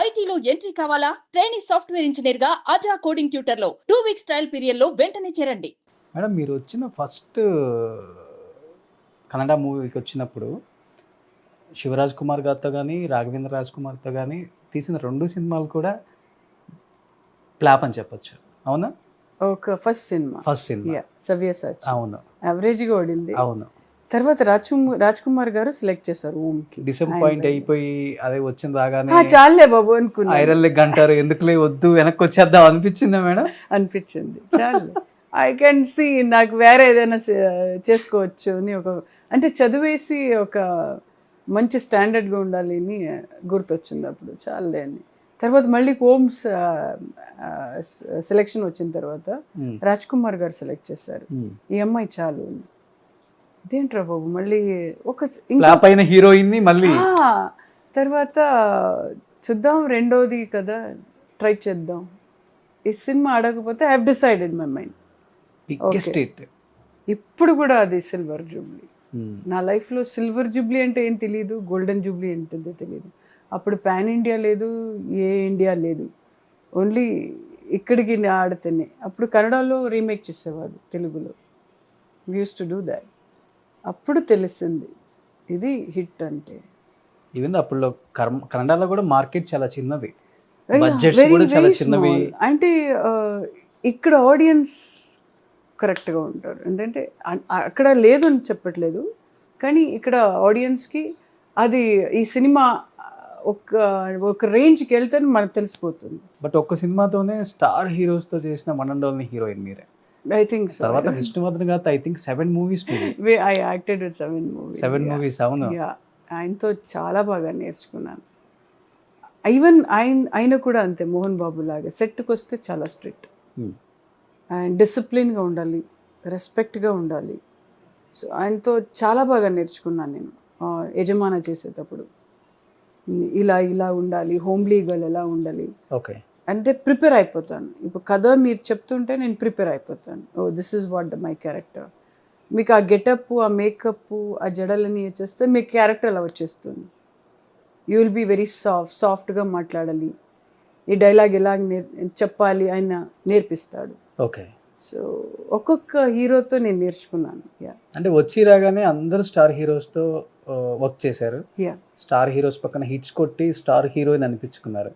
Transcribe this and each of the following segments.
ఐటీలో ఎంట్రీ కావాలా? Trainee software engineer గా అజా కోడింగ్ ట్యూటర్ లో 2 వీక్స్ ట్రయల్ పీరియడ్ లో వెంటనే చేరండి. మేడం మీరు వచ్చిన ఫస్ట్ కన్నడ మూవీకి వచ్చినప్పుడు శివరాజ్ కుమార్ గారితో కానీ రాఘవేంద్ర రాజ్ కుమార్తో కానీ తీసిన 2 సినిమాలు కూడా ఫ్లాప్ అని చెప్పొచ్చు. అవునా? ఒక ఫస్ట్ సినిమా సవ్యసాచి అవును యావరేజ్గా ఓడింది. అవును. తర్వాత రాజ్ కుమార్ గారు సెలెక్ట్ చేశారు ఓంకి. డిసప్పాయింట్ అయిపోయి అదే వచ్చిన రాగానే చాలే బాబు అనుకున్నా, ఐరన్ లెగ్ అంటారు ఎందుకులే వద్దు వెనక్కి వచ్చేద్దాం అనిపించిందా మేడం? అనిపించింది చాలు. ఐ కెన్ సీ నాకు వేరే ఏదైనా చేసుకోవచ్చు అని అంటే చదివేసి ఒక మంచి స్టాండర్డ్గా ఉండాలి అని గుర్తొచ్చింది అప్పుడు, చాలే అని. తర్వాత మళ్ళీ హోమ్స్ సెలెక్షన్ వచ్చిన తర్వాత రాజ్ కుమార్ గారు సెలెక్ట్ చేశారు, ఈ అమ్మాయి చాలు. ఇదేంట్రా బాబు మళ్ళీ పైన హీరోయిన్ మళ్ళీ తర్వాత చూద్దాం రెండోది కదా ట్రై చేద్దాం. ఈ సినిమా ఆడకపోతే I have decided my mind. ఇప్పుడు కూడా అది సిల్వర్ జూబ్లీ. నా లైఫ్లో సిల్వర్ జూబ్లీ అంటే ఏం తెలియదు, గోల్డెన్ జూబ్లీ ఏంటంటే తెలియదు. అప్పుడు పాన్ ఇండియా లేదు, ఏ ఇండియా లేదు, ఓన్లీ ఇక్కడికి ఆడితేనే. అప్పుడు కన్నడలో రీమేక్ చేసేవాడు, తెలుగులో యూస్ టు డూ దాట్. అప్పుడు తెలిసింది ఇది హిట్ అంటే. ఈవెన్ అప్పుడు కన్నడలో కూడా మార్కెట్ చాలా చిన్నది, బడ్జెట్స్ కూడా చాలా చిన్నవి. అంటే ఇక్కడ ఆడియన్స్ కరెక్ట్గా ఉంటారు, ఎందుకంటే అక్కడ లేదు అని చెప్పట్లేదు, కానీ ఇక్కడ ఆడియన్స్కి అది ఈ సినిమా ఒక రేంజ్కి వెళ్తే మనకు తెలిసిపోతుంది. బట్ ఒక్క సినిమాతోనే స్టార్ హీరోస్తో చేసిన వన్ అండ్ ఓన్లీ హీరోయిన్ మీరే. I think so. తర్వాత విష్ణువర్ధన్ గారితో I think 7 movies I acted with 7 movies. 7 movies అవును. ఆయనతో చాలా బాగా నేర్చుకున్నాను. ఈవెన్ ఆయన కూడా అంతే, మోహన్ బాబు లాగా సెట్కి వస్తే చాలా స్ట్రిక్ట్ అండ్ డిసిప్లిన్గా ఉండాలి, రెస్పెక్ట్గా ఉండాలి. సో ఆయనతో చాలా బాగా నేర్చుకున్నాను నేను యజమాన చేసేటప్పుడు. ఇలా ఉండాలి, హోమ్లీ గర్ల్ ఎలా ఉండాలి, ఓకే అంటే ప్రిపేర్ అయిపోతాను. ఇప్పుడు కథ మీరు చెప్తుంటే నేను ప్రిపేర్ అయిపోతాను, oh this is what my character. మీకు ఆ గెటప్, ఆ మేకప్, ఆ జడలని వచ్చేస్తే మీ క్యారెక్టర్ అలా వచ్చేస్తుంది. యూ విల్ బీ వెరీ సాఫ్ట్గా మాట్లాడాలి, ఈ డైలాగ్ ఎలా చెప్పాలి ఆయన నేర్పిస్తాడు. ఓకే. సో ఒక్కొక్క హీరోతో నేను నేర్చుకున్నాను. అంటే వచ్చి రాగానే అందరూ స్టార్ హీరోస్తో వర్క్ చేశారు, స్టార్ హీరోస్ పక్కన హిట్స్ కొట్టి స్టార్ హీరోయిన్ అనిపించుకున్నారు.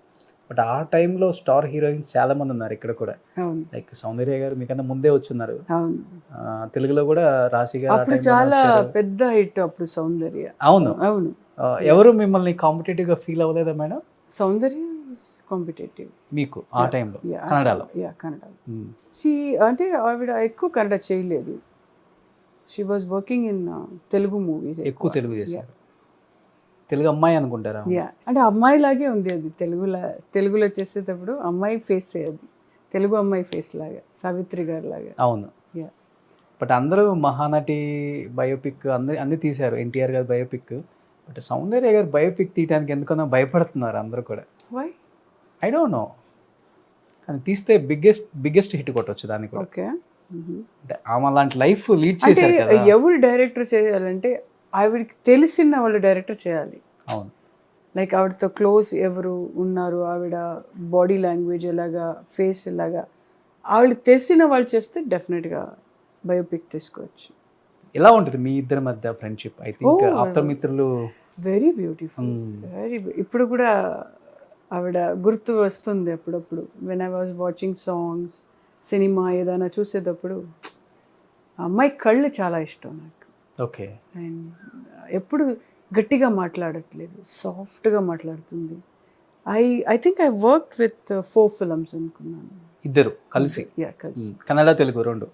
బట్ ఆ టైంలో స్టార్ హీరోయిన్స్ చాలా మంది ఉన్నారు ఇక్కడ కూడా, లైక్ సౌందర్య గారు మీకన్నా ముందే వచ్చున్నారు. తెలుగులో కూడా రాశి గారు చాలా పెద్ద హిట్ అప్పుడు సౌందర్య. అవును అవును. ఎవరు మిమ్మల్ని కాంపిటేటివ్ గా ఫీల్ అవ్వలేదా మేడం? సౌందర్య కాంపిటేటివ్ మీకు ఆ టైంలో కన్నడలో? కన్నడలో అంటే ఆవిడ ఎక్కువ కన్నడ చేయలేదు, she was working in Telugu movie. ఎక్కువ తెలుగు చేశారు. తెలుగు అమ్మాయి అనుకుంటారా? అంటే అమ్మాయి లాగే ఉంది అది, తెలుగులో చేసేటప్పుడు అమ్మాయి ఫేస్ అది, తెలుగు అమ్మాయి ఫేస్ లాగా, సావిత్రి గారి లాగా. అవును. బట్ అందరూ మహానటి బయోపిక్ అన్ని తీశారు, ఎన్టీఆర్ గారి బయోపిక్. బట్ సౌందర్య గారి బయోపిక్ తీయడానికి ఎందుకన్నా భయపడుతున్నారు అందరూ కూడా. వై ఐ డోంట్ నో, కానీ తీస్తే బిగ్గెస్ట్ హిట్ కొట్టవచ్చు దానికి కూడా. ఓకే. ఆమె అలాంటి లైఫ్ లీడ్ చేశారు కదా. ఎవరు డైరెక్టర్ చేయాలంటే ఆవిడకి తెలిసిన వాళ్ళు డైరెక్టర్ చేయాలి. అవును. లైక్ ఆవిడతో క్లోజ్ ఎవరు ఉన్నారు, ఆవిడ బాడీ లాంగ్వేజ్ ఎలాగా, ఫేస్ ఎలాగా, ఆవిడకి తెలిసిన వాళ్ళు చేస్తే డెఫినెట్గా బయోపిక్ తీసుకోవచ్చు. ఎలా ఉంటుంది మీ ఇద్దరి మధ్య ఫ్రెండ్షిప్? ఐ థింక్ ఆప్త మిత్రులు వెరీ బ్యూటిఫుల్, ఇప్పుడు కూడా ఆవిడ గుర్తు వస్తుంది అప్పుడప్పుడు. When I was watching songs, cinema ఏదైనా చూసేటప్పుడు అమ్మాయి కళ్ళు చాలా ఇష్టం నాకు. ఓకే. అండ్ ఎప్పుడు గట్టిగా మాట్లాడట్లేదు, సాఫ్ట్గా మాట్లాడుతుంది. I think I work with 4 films అనుకున్నాను, ఇద్దరు కలిసి. కన్నడ తెలుగు రెండు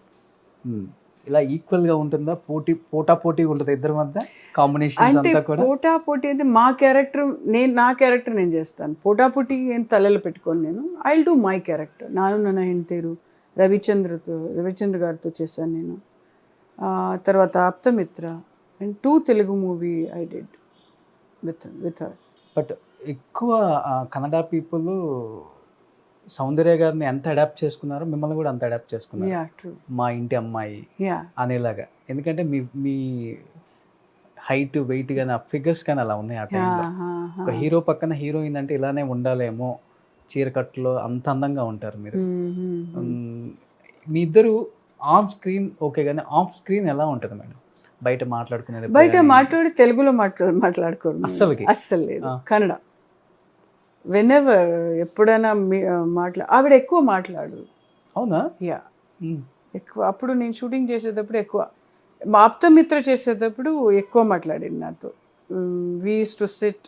ఇలా ఈక్వల్గా ఉంటుందా? పోటీ ఉంటుంది ఇద్దరి మధ్య కాంబినేషన్? అంటే పోటీ అంటే నా క్యారెక్టర్ నేను చేస్తాను. పోటీ ఏం తలలో పెట్టుకోను నేను. I will do my character. Naanu Nanna Hendthiru Ravichandra గారితో చేశాను నేను. తర్వాత Apthamitra and 2 Telugu movie I did with her. But ఎక్కువ కన్నడ పీపుల్ సౌందర్య గారిని ఎంత అడాప్ట్ చేసుకున్నారో మిమ్మల్ని కూడా అంత అడాప్ట్ చేసుకున్నారు, మా ఇంటి అమ్మాయి అనేలాగా. ఎందుకంటే మీ హైట్ వెయిట్ కానీ ఆ ఫిగర్స్ కానీ అలా ఉన్నాయి ఆ టైంలో. ఒక హీరో పక్కన హీరోయిన్ అంటే ఇలానే ఉండాలేమో, చీరకట్టులో అంత అందంగా ఉంటారు మీరు. మీ ఇద్దరు ఆన్ స్క్రీన్ ఓకే, కానీ ఆఫ్ స్క్రీన్ ఎలా ఉంటుంది మేడం? బయట మాట్లాడుకునేది బయట మాట్లాడి తెలుగులో మాట్లాడుకోరు అస్సలకి? అస్సలు లేదు, కన్నడ. వెనెవర్ ఎప్పుడైనా ఆవిడ ఎక్కువ మాట్లాడు. అవునా? యా, ఎక్కువ. అప్పుడు నేను షూటింగ్ చేసేటప్పుడు ఎక్కువ, మా ఆప్తమిత్ర చేసేటప్పుడు ఎక్కువ మాట్లాడింది నాతో. వి యూస్ టు సిట్,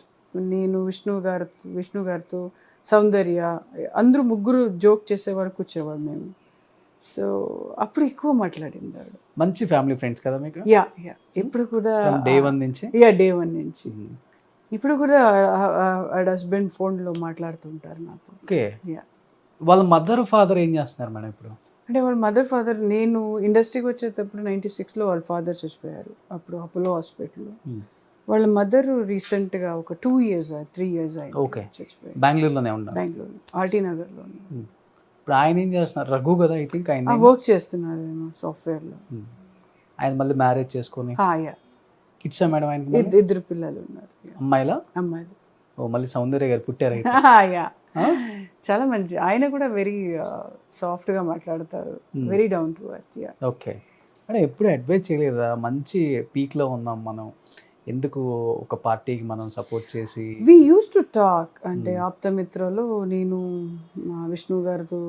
నేను విష్ణు గారితో సౌందర్య అందరూ ముగ్గురు జోక్ చేసేవాడు, కూర్చేవాడు మేము. సో అప్పుడు ఎక్కువ మాట్లాడింది ఆవిడ. మంచి ఫ్యామిలీ ఫ్రెండ్స్ కదా మీకు? యా యా, ఇప్పుడు కూడా డే వన్ నుంచి? యా, డే వన్ నుంచి. ఇప్పుడు కూడా హస్బెండ్ ఫోన్లో మాట్లాడుతుంటారు నాతో. ఓకే. యా. వాళ్ళ మదర్ ఫాదర్ ఏం చేస్తున్నారు మేడం ఇప్పుడు? అంటే వాళ్ళ మదర్ ఫాదర్, నేను ఇండస్ట్రీకి వచ్చేటప్పుడు 96లో వాళ్ళ ఫాదర్ చచ్చిపోయారు, అప్పుడు అపోలో హాస్పిటల్లో. వాళ్ళ మదర్ రీసెంట్గా ఒక 2 years 3 years అయింది ఓకే. చచ్చిపోయారు. బెంగళూరులోనే ఉన్నారు? బెంగళూరు ఆర్టీ నగర్లో. ఇప్పుడు ఆయన ఏం చేస్తున్నారు? రఘు కదా ఐ థింక్ ఆయన. వర్క్ చేస్తున్నారు సాఫ్ట్వేర్లో. ఆయన మళ్ళీ మ్యారేజ్ చేసుకొని యా, కిడ్సా మేడం ఆయనకి? ఇద్దరు పిల్లలు ఉన్నారు. అమ్మాయిలా? అమ్మాయిలు. ఓ, మళ్ళీ సౌందర్య గారు పుట్టారు అయితే. యా, చాలా మంచి. ఆయన కూడా వెరీ సాఫ్ట్గా మాట్లాడతారు, very down to earth. Yeah. Okay madam, ఎప్పుడు అడ్వైజ్ చేయలేదా? మంచి పీక్లో ఉన్నాం మనం, ఎందుకు ఒక పార్టీకి మనం సపోర్ట్ చేసి? వి యూస్ టు టాక్. అంటే ఆప్తమిత్రలో నేను విష్ణు గారితో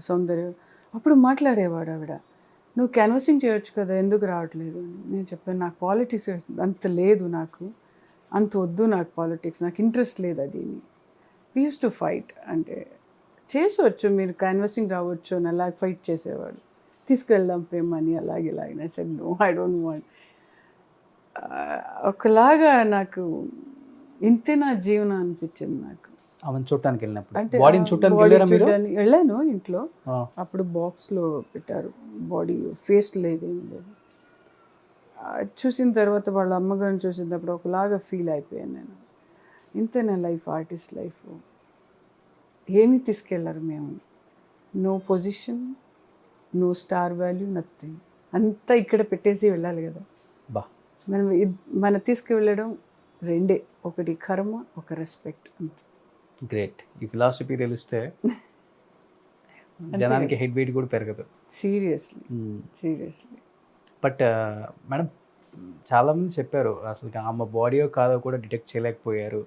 సౌందర్య అప్పుడు మాట్లాడేవాడు. ఆవిడ, నువ్వు క్యాన్వసింగ్ చేయొచ్చు కదా, ఎందుకు రావట్లేదు అని. నేను చెప్పాను, నాకు పాలిటిక్స్ అంత లేదు, నాకు అంత వద్దు, నాకు పాలిటిక్స్, నాకు ఇంట్రెస్ట్ లేదు అది. వి యూస్ టు ఫైట్. అంటే చేసవచ్చు, మీరు క్యాన్వసింగ్ రావచ్చు అని అలా ఫైట్ చేసేవాడు. తీసుకెళ్దాం ప్రేమ అని అలాగే ఇలాగే. Said no, I don't want. ఒకలాగా నాకు ఇంతే నా జీవనం అనిపించింది నాకు. ఆమెను చూడటానికి వెళ్ళినప్పుడు అంటే బాడీని చూడటానికి వెళ్ళారా మీరు? వెళ్ళాను ఇంట్లో. అప్పుడు బాక్స్లో పెట్టారు బాడీ, ఫేస్ లేదేం లేదు. చూసిన తర్వాత వాళ్ళ అమ్మగారిని చూసినప్పుడు ఒకలాగా ఫీల్ అయిపోయాను నేను. ఇంతే నా లైఫ్, ఆర్టిస్ట్ లైఫ్. ఏమీ తీసుకెళ్ళరు మేము. No position, no star value, nothing. అంతా ఇక్కడ పెట్టేసి వెళ్ళాలి కదా. బా, మన తీసుకువెళ్ళడం రెండే, ఒకటి కర్మ, ఒక రెస్పెక్ట్, అంతే. గ్రేట్. ఈ ఫిలాసఫీ తెలిస్తే జనానికి హెడ్ వెయిట్ కూడా పెరగదు. Seriously seriously. బట్ మేడం, చాలామంది చెప్పారు అసలు ఆమె బాడీయో కాదో కూడా డిటెక్ట్ చేయలేకపోయారు.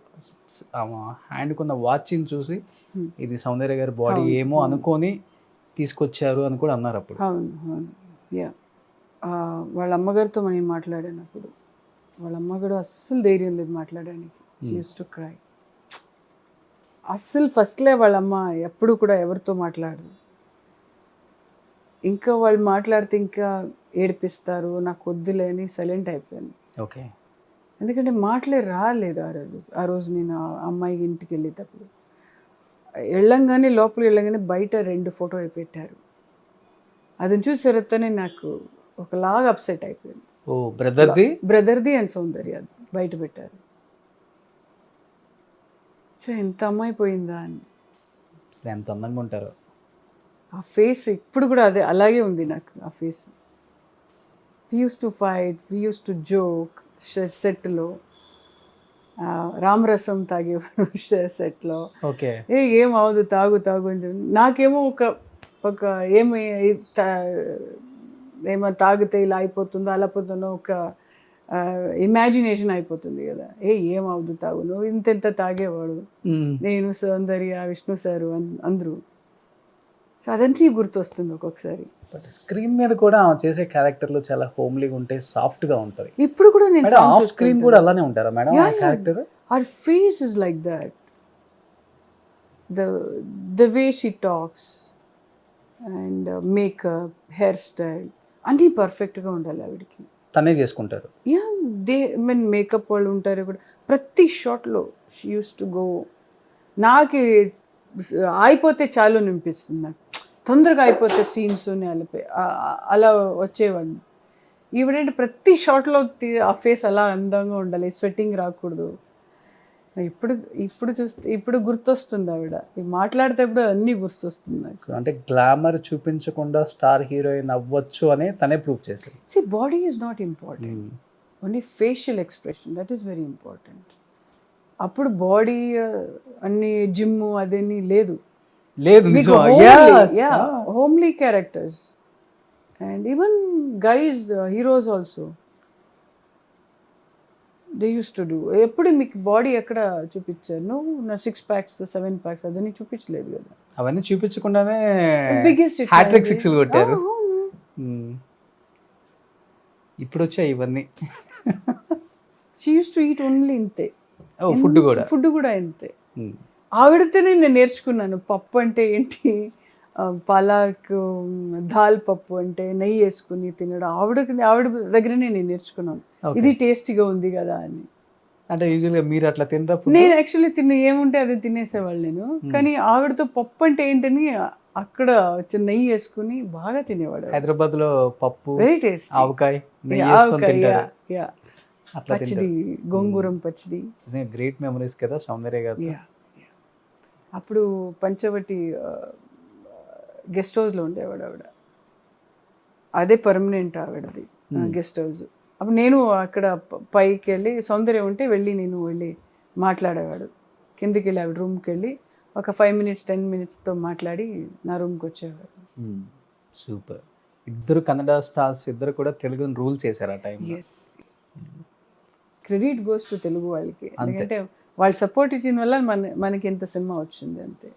ఆమె హ్యాండ్కి ఉన్న వాచ్ని చూసి ఇది సౌందర్య గారి బాడీ ఏమో అనుకొని తీసుకొచ్చారు అని కూడా అన్నారు అప్పుడు. అవును అవును. యా, వాళ్ళ అమ్మగారితో నేను మాట్లాడానప్పుడు, వాళ్ళ అమ్మగారు అస్సలు ధైర్యం లేదు మాట్లాడడానికి. She use to cry. అస్సలు ఫస్ట్లే వాళ్ళ అమ్మ ఎప్పుడు కూడా ఎవరితో మాట్లాడదు. ఇంకా వాళ్ళు మాట్లాడితే ఇంకా ఏడిపిస్తారు, నాకు వద్దులే అని సైలెంట్ అయిపోయాను. ఓకే. ఎందుకంటే మాటలే రాలేదు ఆ రోజు నేను అమ్మాయి ఇంటికి వెళ్ళేటప్పుడు. వెళ్ళంగానే లోపలికి వెళ్ళంగానే బయట 2 ఫోటోలు పెట్టారు. అది చూసేరతనే నాకు ఒకలాగా అప్సెట్ అయిపోయింది. ఓ, బ్రదర్ది అండ్ సౌందర్య బయట పెట్టారు. సో ఎంత అమ్మాయి పోయిందా అని. ఎంత అందంగా ఉంటారు. ఆ ఫేస్ ఇప్పుడు కూడా అదే అలాగే ఉంది నాకు ఆ face. We use to fight, we use to joke సెట్లో. రామరసం తాగేవాడు సెట్లో. ఓకే. ఏం అవదు, తాగు అని చెప్పి. నాకేమో ఒక ఏమో తాగితే ఇలా అయిపోతుందో అలా పోతుందో ఒక ఇమాజినేషన్ అయిపోతుంది కదా. ఏమవుదు, తాగు, నువ్వు ఇంత తాగేవాడు, నేను సౌందర్య విష్ణు సారు అందరూ. సో అదంతా గుర్తొస్తుంది ఒక్కొక్కసారి. బట్ స్క్రీన్ మీద కూడా ఆమె చేసే క్యారెక్టర్లు చాలా హోమ్లీగా ఉంటాయి, సాఫ్ట్గా ఉంటుంది. ఇప్పుడు కూడా నేను ఆఫ్ స్క్రీన్ కూడా అలానే ఉంటారా మేడం ఆ character? Her face is like that, the way she talks and makeup, hair style అన్నీ పర్ఫెక్ట్గా ఉండాలి ఆవిడకి. తనే చేసుకుంటారు. యా, మేకప్ వాళ్ళు ఉంటారు కూడా. ప్రతి షాట్లో షీ యూస్ టు గో. నాకు అయిపోతే చాలు అనిపిస్తుంది, నాకు తొందరగా అయిపోతే సీన్స్ అలా వచ్చేవాడిని. ఈవిడంటే ప్రతి షాట్లో ఆ ఫేస్ అలా అందంగా ఉండాలి, స్వెట్టింగ్ రాకూడదు. ఇప్పుడు గుర్తొస్తుంది ఆవిడ మాట్లాడితే అన్నీ గుర్తొస్తుంది. అంటే గ్లామర్ చూపించకుండా స్టార్ హీరోయిన్ అవ్వచ్చు అని తనే ప్రూవ్ చేసింది. See, body is not important. Only facial expression, that is very important. అప్పుడు బాడీ అన్ని జిమ్ అదేని లేదు, లేదు మీకు homely characters. And even guys heroes also they use to do. ఎప్పుడు మీకు బాడీ ఎక్కడ చూపించారు? నువ్వు నా 6 packs 7 packs అదని చూపించలేదు కదా. అవన్నీ చూపించకుండానే బిగ్గెస్ట్ హ్యాట్రిక్ సిక్స్లు కొట్టారు. ఇప్పుడు వచ్చాయి ఇవన్నీ. She use to eat only ఇంతే. ఫుడ్ కూడా ఇంతే. ఆవిడతోనే నేను నేర్చుకున్నాను పప్పు అంటే ఏంటి, పాలక్ దాల్ పప్పు అంటే నెయ్యి వేసుకుని తినడం. ఆవిడ దగ్గరనే నేను నేర్చుకున్నాను ఇది టేస్టీగా ఉంది కదా అని. అంటే యూజువల్గా మీరు అట్లా తినరా? నేను యాక్చువల్లీ ఏముంటే అది తినేసేవాళ్ళు నేను. కానీ ఆవిడతో పప్పు అంటే ఏంటని అక్కడ చిన్న నెయ్యి వేసుకుని బాగా తినేవాడు. హైదరాబాద్ లో పప్పు, వెరీ టేస్ట్, ఆవకాయ, నెయ్యి వేసుకొని తింటారు. అట్లా పచ్చడి, గోంగూరం పచ్చడి. గ్రేట్ మెమరీస్ కదా సౌందర్య గారు. అప్పుడు పంచవటి గెస్ట్ హౌస్లో ఉండేవాడు ఆవిడ. అదే పర్మనెంట్ ఆవిడది గెస్ట్ హౌస్. అప్పుడు నేను అక్కడ పైకి వెళ్ళి సౌందర్యం ఉంటే నేను వెళ్ళి మాట్లాడేవాడు. కిందికి వెళ్ళి ఆవిడ రూమ్కి వెళ్ళి ఒక 5 minutes 10 minutesతో మాట్లాడి నా రూమ్కి వచ్చేవాడు. సూపర్. ఇద్దరు కన్నడ స్టార్స్, ఇద్దరు కూడా తెలుగుని రూల్ చేశారు ఆ time. Credit goes to Telugu వాళ్ళకి, ఎందుకంటే వాళ్ళు సపోర్ట్ ఇచ్చిన వల్ల మనకి ఇంత సినిమా వచ్చింది అంతే.